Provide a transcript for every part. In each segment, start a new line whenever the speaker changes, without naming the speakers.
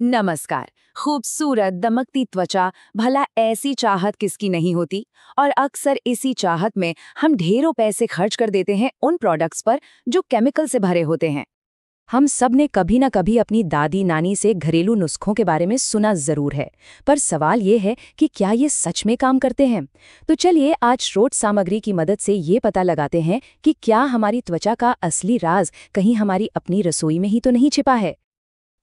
नमस्कार। खूबसूरत दमकती त्वचा, भला ऐसी चाहत किसकी नहीं होती। और अक्सर इसी चाहत में हम ढेरों पैसे खर्च कर देते हैं उन प्रोडक्ट्स पर जो केमिकल से भरे होते हैं।
हम सब ने कभी न कभी अपनी दादी नानी से घरेलू नुस्खों के बारे में सुना जरूर है, पर सवाल ये है कि क्या ये सच में काम करते हैं। तो चलिए आज स्रोत सामग्री की मदद से ये पता लगाते हैं कि क्या हमारी त्वचा का असली राज कहीं हमारी अपनी रसोई में ही तो नहीं छिपा है।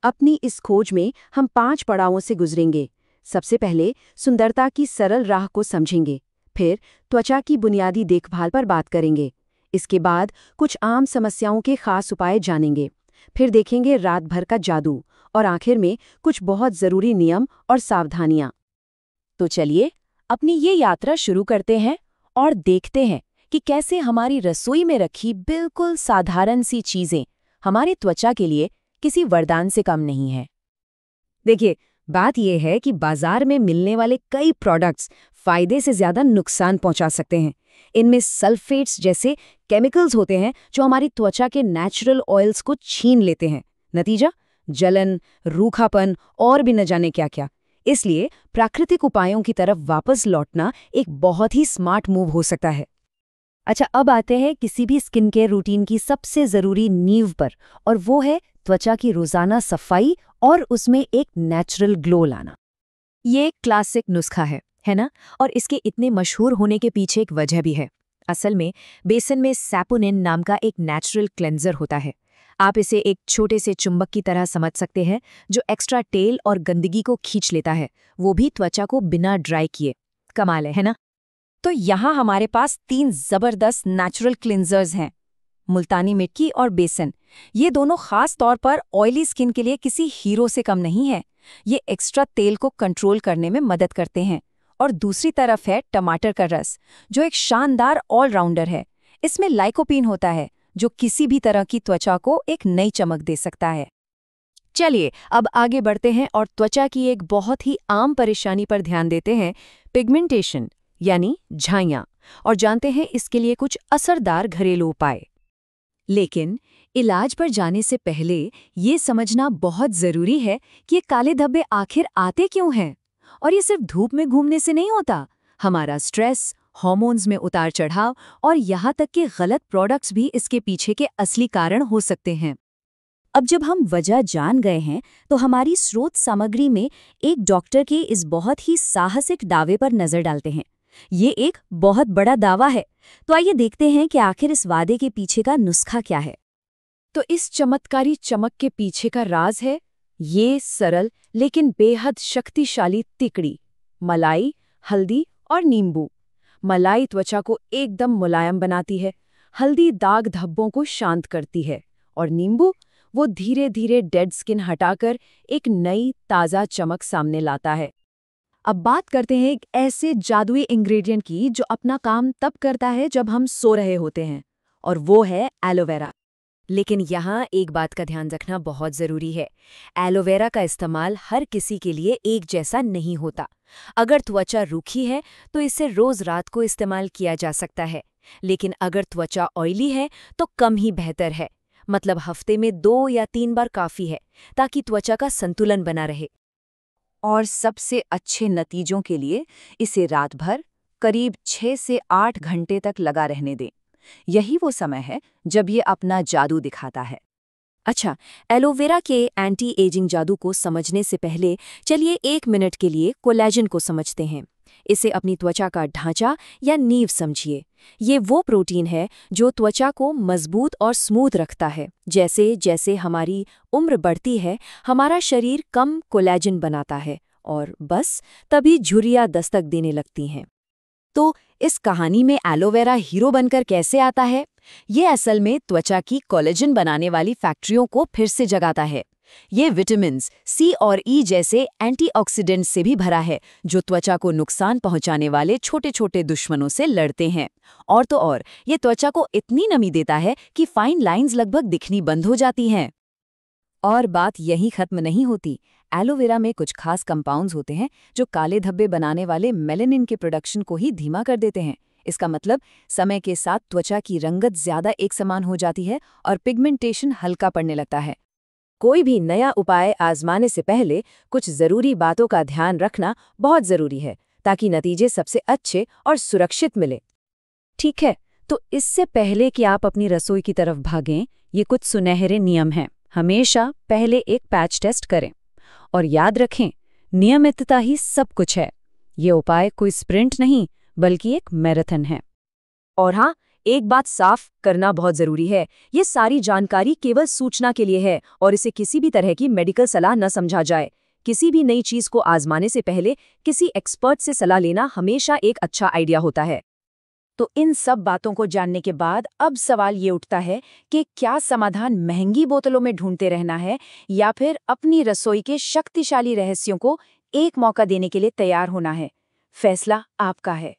अपनी इस खोज में हम 5 पड़ावों से गुजरेंगे। सबसे पहले सुंदरता की सरल राह को समझेंगे, फिर त्वचा की बुनियादी देखभाल पर बात करेंगे। इसके बाद कुछ आम समस्याओं के खास उपाय जानेंगे, फिर देखेंगे रात भर का जादू और आखिर में कुछ बहुत ज़रूरी नियम और सावधानियां।
तो चलिए अपनी ये यात्रा शुरू करते हैं और देखते हैं कि कैसे हमारी रसोई में रखी बिल्कुल साधारण सी चीजें हमारी त्वचा के लिए किसी वरदान से कम नहीं है।
देखिए, बात यह है कि बाजार में मिलने वाले कई प्रोडक्ट्स फायदे से ज्यादा नुकसान पहुंचा सकते हैं। इनमें सल्फेट्स जैसे केमिकल्स होते हैं जो हमारी त्वचा के नेचुरल ऑयल्स को छीन लेते हैं। नतीजा जलन, रूखापन और भी न जाने क्या क्या। इसलिए प्राकृतिक उपायों की तरफ वापस लौटना एक बहुत ही स्मार्ट मूव हो सकता है।
अच्छा, अब आते हैं किसी भी स्किन केयर रूटीन की सबसे ज़रूरी नींव पर, और वो है त्वचा की रोज़ाना सफाई और उसमें एक नेचुरल ग्लो लाना।
ये एक क्लासिक नुस्खा है ना? और इसके इतने मशहूर होने के पीछे एक वजह भी है। असल में बेसन में सैपोनिन नाम का एक नेचुरल क्लेंजर होता है। आप इसे एक छोटे से चुंबक की तरह समझ सकते हैं जो एक्स्ट्रा तेल और गंदगी को खींच लेता है, वो भी त्वचा को बिना ड्राई किए। कमाल है ना?
तो यहाँ हमारे पास 3 ज़बरदस्त नेचुरल क्लिंजर्स हैं, मुल्तानी मिट्टी और बेसन। ये दोनों खास तौर पर ऑयली स्किन के लिए किसी हीरो से कम नहीं है। ये एक्स्ट्रा तेल को कंट्रोल करने में मदद करते हैं। और दूसरी तरफ है टमाटर का रस, जो एक शानदार ऑलराउंडर है। इसमें लाइकोपीन होता है जो किसी भी तरह की त्वचा को एक नई चमक दे सकता है। चलिए अब आगे बढ़ते हैं और त्वचा की एक बहुत ही आम परेशानी पर ध्यान देते हैं, पिगमेंटेशन यानी झाइयाँ, और जानते हैं इसके लिए कुछ असरदार घरेलू उपाय।
लेकिन इलाज पर जाने से पहले ये समझना बहुत जरूरी है कि ये काले धब्बे आखिर आते क्यों हैं। और ये सिर्फ धूप में घूमने से नहीं होता। हमारा स्ट्रेस, हार्मोन्स में उतार चढ़ाव और यहाँ तक कि गलत प्रोडक्ट्स भी इसके पीछे के असली कारण हो सकते हैं।
अब जब हम वजह जान गए हैं तो हमारी स्रोत सामग्री में एक डॉक्टर के इस बहुत ही साहसिक दावे पर नजर डालते हैं। ये एक बहुत बड़ा दावा है, तो आइए देखते हैं कि आखिर इस वादे के पीछे का नुस्खा क्या है।
तो इस चमत्कारी चमक के पीछे का राज है ये सरल लेकिन बेहद शक्तिशाली तिकड़ी, मलाई, हल्दी और नींबू। मलाई त्वचा को एकदम मुलायम बनाती है, हल्दी दाग धब्बों को शांत करती है और नींबू वो धीरे धीरे डेड स्किन हटाकर एक नई ताज़ा चमक सामने लाता है। अब बात करते हैं एक ऐसे जादुई इंग्रेडिएंट की जो अपना काम तब करता है जब हम सो रहे होते हैं, और वो है एलोवेरा। लेकिन यहाँ एक बात का ध्यान रखना बहुत ज़रूरी है। एलोवेरा का इस्तेमाल हर किसी के लिए एक जैसा नहीं होता। अगर त्वचा रूखी है तो इसे रोज़ रात को इस्तेमाल किया जा सकता है, लेकिन अगर त्वचा ऑयली है तो कम ही बेहतर है। मतलब हफ्ते में 2 या 3 बार काफ़ी है, ताकि त्वचा का संतुलन बना रहे। और सबसे अच्छे नतीजों के लिए इसे रात भर करीब 6 से 8 घंटे तक लगा रहने दें। यही वो समय है जब ये अपना जादू दिखाता है।
अच्छा, एलोवेरा के एंटी एजिंग जादू को समझने से पहले चलिए 1 मिनट के लिए कोलेजन को समझते हैं। इसे अपनी त्वचा का ढांचा या नींव समझिए। ये वो प्रोटीन है जो त्वचा को मजबूत और स्मूथ रखता है। जैसे जैसे हमारी उम्र बढ़ती है, हमारा शरीर कम कोलेजन बनाता है और बस तभी झुर्रियाँ दस्तक देने लगती हैं।
तो इस कहानी में एलोवेरा हीरो बनकर कैसे आता है? ये असल में त्वचा की कोलेजन बनाने वाली फैक्ट्रियों को फिर से जगाता है। ये विटामिन सी और ई जैसे एंटीऑक्सीडेंट्स से भी भरा है, जो त्वचा को नुकसान पहुंचाने वाले छोटे छोटे दुश्मनों से लड़ते हैं। और तो और ये त्वचा को इतनी नमी देता है कि फाइन लाइंस लगभग दिखनी बंद हो जाती हैं। और बात यहीं खत्म नहीं होती। एलोवेरा में कुछ खास कंपाउंड्स होते हैं जो काले धब्बे बनाने वाले मेलानिन के प्रोडक्शन को ही धीमा कर देते हैं। इसका मतलब समय के साथ त्वचा की रंगत ज्यादा एक समान हो जाती है और पिगमेंटेशन हल्का पड़ने लगता है। कोई भी नया उपाय आजमाने से पहले कुछ ज़रूरी बातों का ध्यान रखना बहुत ज़रूरी है, ताकि नतीजे सबसे अच्छे और सुरक्षित मिले।
ठीक है, तो इससे पहले कि आप अपनी रसोई की तरफ भागें, ये कुछ सुनहरे नियम हैं। हमेशा पहले एक पैच टेस्ट करें। और याद रखें, नियमितता ही सब कुछ है। ये उपाय कोई स्प्रिंट नहीं, बल्कि एक मैराथन है।
और हाँ, एक बात साफ करना बहुत ज़रूरी है, ये सारी जानकारी केवल सूचना के लिए है और इसे किसी भी तरह की मेडिकल सलाह न समझा जाए। किसी भी नई चीज़ को आजमाने से पहले किसी एक्सपर्ट से सलाह लेना हमेशा एक अच्छा आइडिया होता है। तो इन सब बातों को जानने के बाद अब सवाल ये उठता है कि क्या समाधान महंगी बोतलों में ढूंढते रहना है या फिर अपनी रसोई के शक्तिशाली रहस्यों को एक मौका देने के लिए तैयार होना है? फैसला आपका है।